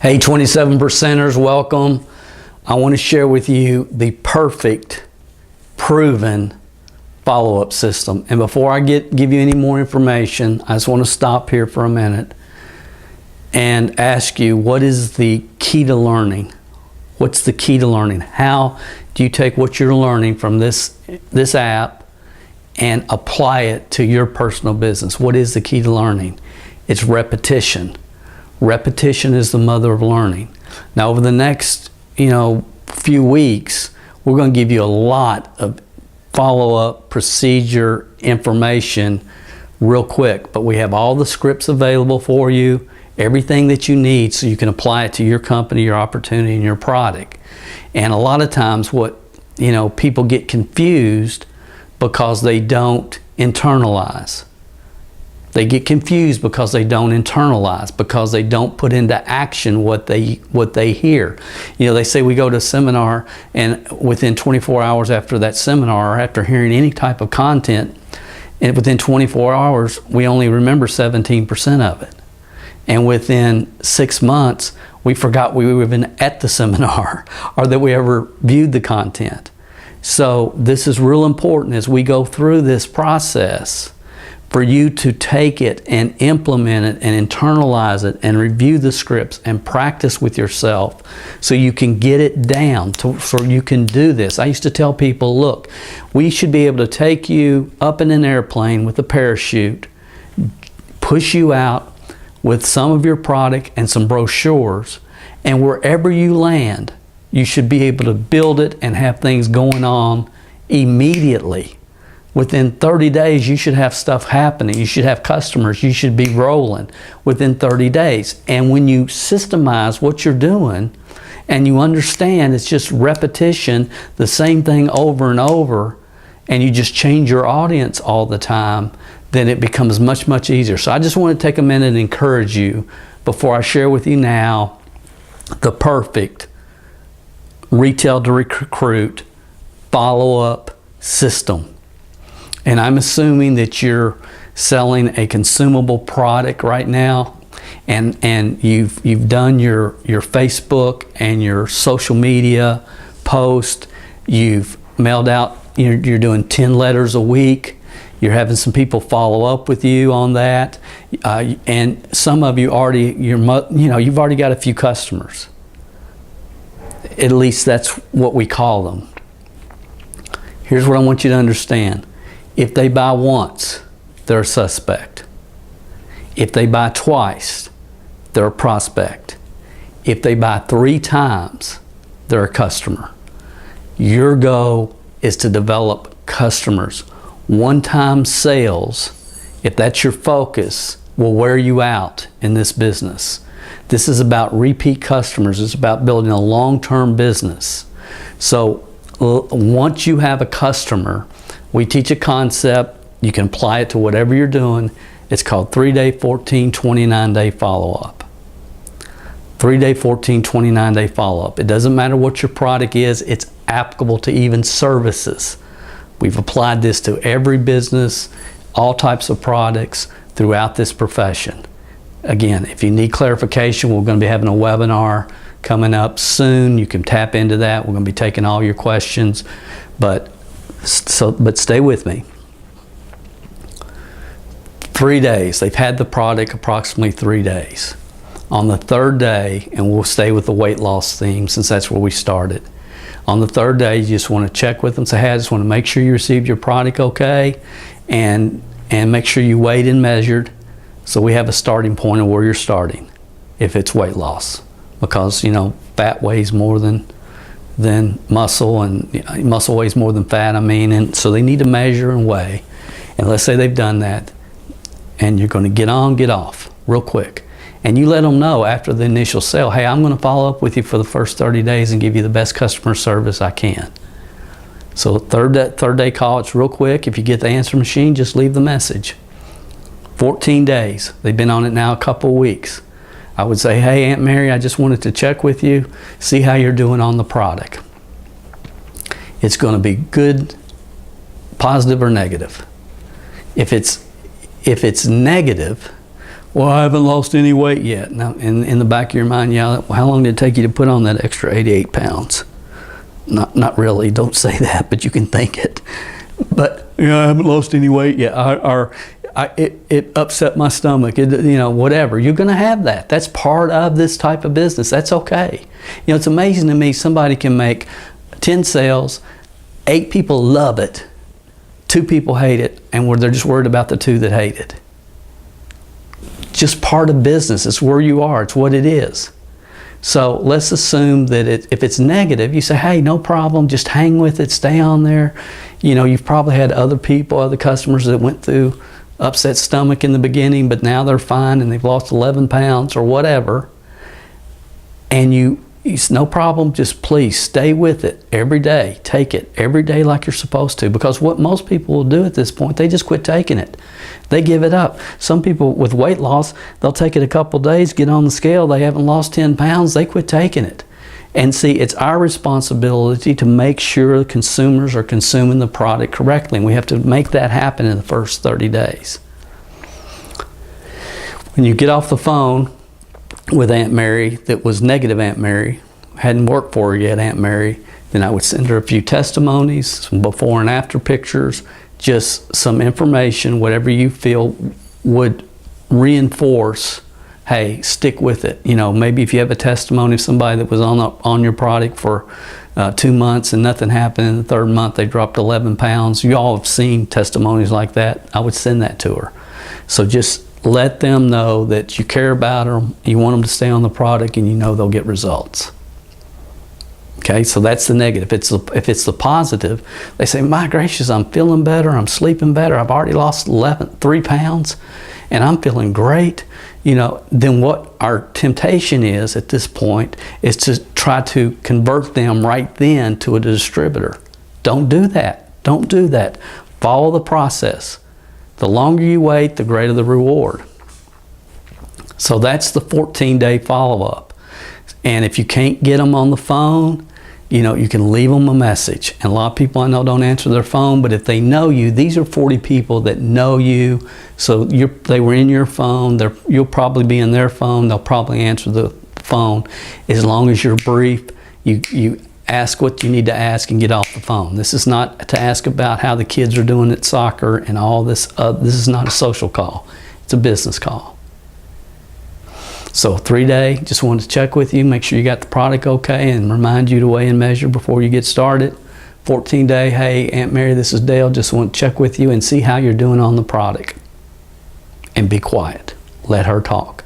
Hey 27 percenters, welcome. I want to share with you the perfect, proven follow-up system. And before I give you any more information, I just want to stop here for a minute and ask you, what is the key to learning? What's the key to learning? How do you take what you're learning from this app and apply it to your personal business? What is the key to learning? It's repetition. Repetition is the mother of learning. Now, over the next, few weeks, we're going to give you a lot of follow-up procedure information real quick, but we have all the scripts available for you, everything that you need so you can apply it to your company, your opportunity, and your product. And a lot of times people get confused because they don't internalize. They get confused because they don't internalize, because they don't put into action what they hear. They say we go to a seminar, and within 24 hours after that seminar, or after hearing any type of content, and within 24 hours, we only remember 17% of it. And within 6 months, we forgot we were even at the seminar or that we ever viewed the content. So this is real important as we go through this process, for you to take it and implement it and internalize it and review the scripts and practice with yourself so you can get it down, so you can do this. I used to tell people, look, we should be able to take you up in an airplane with a parachute, push you out with some of your product and some brochures, and wherever you land, you should be able to build it and have things going on immediately. Within 30 days, you should have stuff happening. You should have customers. You should be rolling within 30 days. And when you systemize what you're doing and you understand it's just repetition, the same thing over and over, and you just change your audience all the time, then it becomes much, much easier. So I just want to take a minute and encourage you before I share with you now the perfect retail to recruit follow-up system. And I'm assuming that you're selling a consumable product right now, and you've done your Facebook and your social media post. You've mailed out. You're doing 10 letters a week. You're having some people follow up with you on that, and some of you you've already got a few customers. At least that's what we call them. Here's what I want you to understand. If they buy once, they're a suspect. If they buy twice, they're a prospect. If they buy 3 times, they're a customer. Your goal is to develop customers. One-time sales, if that's your focus, will wear you out in this business. This is about repeat customers. It's about building a long-term business. So once you have a customer, we teach a concept. You can apply it to whatever you're doing. It's called 3-day, 14, 29-day follow-up. 3-day, 14, 29-day follow-up. It doesn't matter what your product is. It's applicable to even services. We've applied this to every business, all types of products throughout this profession. Again, if you need clarification, we're going to be having a webinar coming up soon. You can tap into that. We're going to be taking all your questions. But stay with me. 3 days. They've had the product approximately 3 days. On the 3rd day, and we'll stay with the weight loss theme since that's where we started. On the 3rd day, you just want to check with them. Say, hey, I just want to make sure you received your product okay, and make sure you weighed and measured, so we have a starting point of where you're starting if it's weight loss. Because, fat weighs more than muscle, and muscle weighs more than fat, and so they need to measure and weigh. And let's say they've done that, and you're going to get on, get off real quick. And you let them know after the initial sale, hey, I'm going to follow up with you for the first 30 days and give you the best customer service I can. So third day call, it's real quick. If you get the answer machine, just leave the message. 14 days. They've been on it now a couple of weeks. I would say, hey, Aunt Mary, I just wanted to check with you, see how you're doing on the product. It's going to be good, positive, or negative. If it's negative, Well, I haven't lost any weight yet. Now, in the back of your mind, yeah, well, how long did it take you to put on that extra 88 pounds? Not really, don't say that, but you can think it. But, yeah, I haven't lost any weight yet. It upset my stomach, whatever. You're gonna have that. That's part of this type of business. That's okay. It's amazing to me, somebody can make 10 sales, 8 people love it, 2 people hate it, and they're just worried about the 2 that hate it. Just part of business. It's where you are. It's what it is. So let's assume that if it's negative, you say, hey, no problem. Just hang with it. Stay on there. You've probably had other customers that went through upset stomach in the beginning, but now they're fine and they've lost 11 pounds or whatever. And it's no problem. Just please stay with it every day. Take it every day like you're supposed to, because what most people will do at this point, they just quit taking it. They give it up. Some people with weight loss, they'll take it a couple days, get on the scale, they haven't lost 10 pounds, they quit taking it. And see, it's our responsibility to make sure consumers are consuming the product correctly, and we have to make that happen in the first 30 days. When you get off the phone with Aunt Mary that was negative Aunt Mary, hadn't worked for her yet Aunt Mary, then I would send her a few testimonies, some before and after pictures, just some information, whatever you feel would reinforce, hey, stick with it. Maybe if you have a testimony of somebody that was on your product for 2 months and nothing happened, in the 3rd month they dropped 11 pounds. You all have seen testimonies like that. I would send that to her. So just let them know that you care about them, you want them to stay on the product, and they'll get results. Okay, so that's the negative. If it's the positive, they say, my gracious, I'm feeling better, I'm sleeping better, I've already lost 3 pounds, and I'm feeling great. Then what our temptation is at this point is to try to convert them right then to a distributor. Don't do that. Don't do that. Follow the process. The longer you wait, the greater the reward. So that's the 14-day follow-up. And if you can't get them on the phone, you can leave them a message. And a lot of people I know don't answer their phone, but if they know you, these are 40 people that know you, so they were in your phone, you'll probably be in their phone, they'll probably answer the phone. As long as you're brief, you ask what you need to ask and get off the phone. This is not to ask about how the kids are doing at soccer and all this. This is not a social call. It's a business call. So 3-day, just wanted to check with you, make sure you got the product okay, and remind you to weigh and measure before you get started. 14-day, hey, Aunt Mary, this is Dale, just want to check with you and see how you're doing on the product. And be quiet. Let her talk.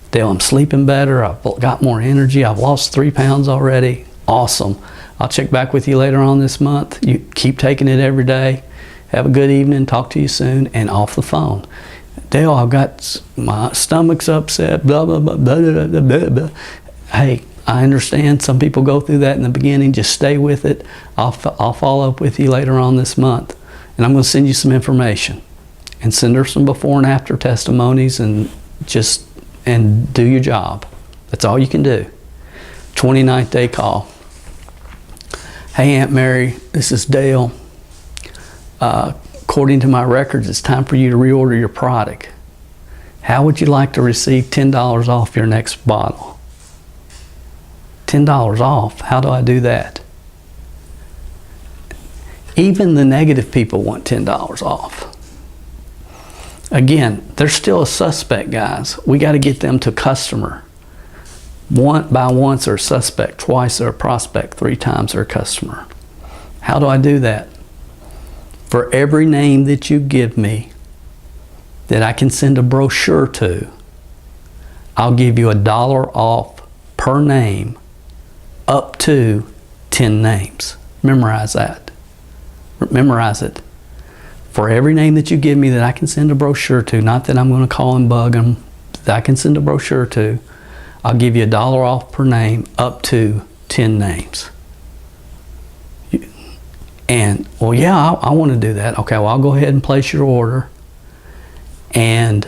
Dale, I'm sleeping better, I've got more energy, I've lost 3 pounds already. Awesome. I'll check back with you later on this month. You keep taking it every day. Have a good evening, talk to you soon, and off the phone. Dale, I've got my stomach's upset, blah, blah, blah, blah, blah, blah, blah. Hey, I understand some people go through that in the beginning. Just stay with it. I'll follow up with you later on this month. And I'm going to send you some information. And send her some before and after testimonies and do your job. That's all you can do. 29th day call. Hey, Aunt Mary, this is Dale. According to my records, it's time for you to reorder your product. How would you like to receive $10 off your next bottle? $10 off. How do I do that? Even the negative people want $10 off. Again, they're still a suspect, guys. We got to get them to customer. Once they're a suspect, twice they're a prospect, 3 times they're a customer. How do I do that? For every name that you give me that I can send a brochure to, I'll give you $1 off per name up to 10 names. Memorize that. Memorize it. For every name that you give me that I can send a brochure to, not that I'm going to call and bug them, that I can send a brochure to, I'll give you $1 off per name up to 10 names. And, well, yeah, I want to do that. Okay, well, I'll go ahead and place your order. And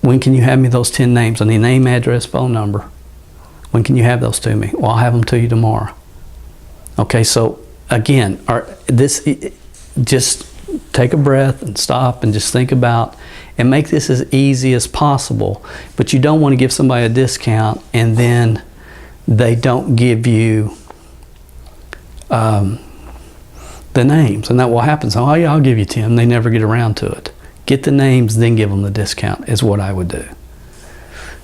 when can you have me those 10 names? I need name, address, phone number. When can you have those to me? Well, I'll have them to you tomorrow. Okay, so again, just take a breath and stop and just think about and make this as easy as possible. But you don't want to give somebody a discount and then they don't give you the names. And that will happen. So, oh yeah, I'll give you 10. They never get around to it. Get the names, then give them the discount is what I would do.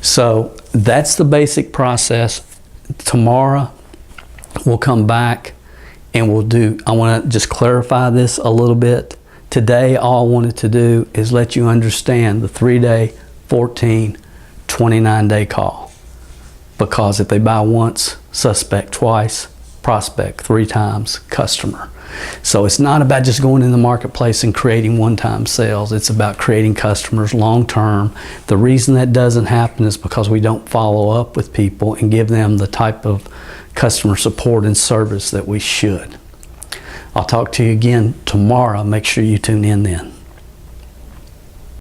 So that's the basic process. Tomorrow we'll come back and I want to just clarify this a little bit. Today, all I wanted to do is let you understand the 3-day, 14, 29-day call. Because if they buy once, suspect twice, prospect 3 times, customer. So it's not about just going in the marketplace and creating one-time sales. It's about creating customers long-term. The reason that doesn't happen is because we don't follow up with people and give them the type of customer support and service that we should. I'll talk to you again tomorrow. Make sure you tune in then.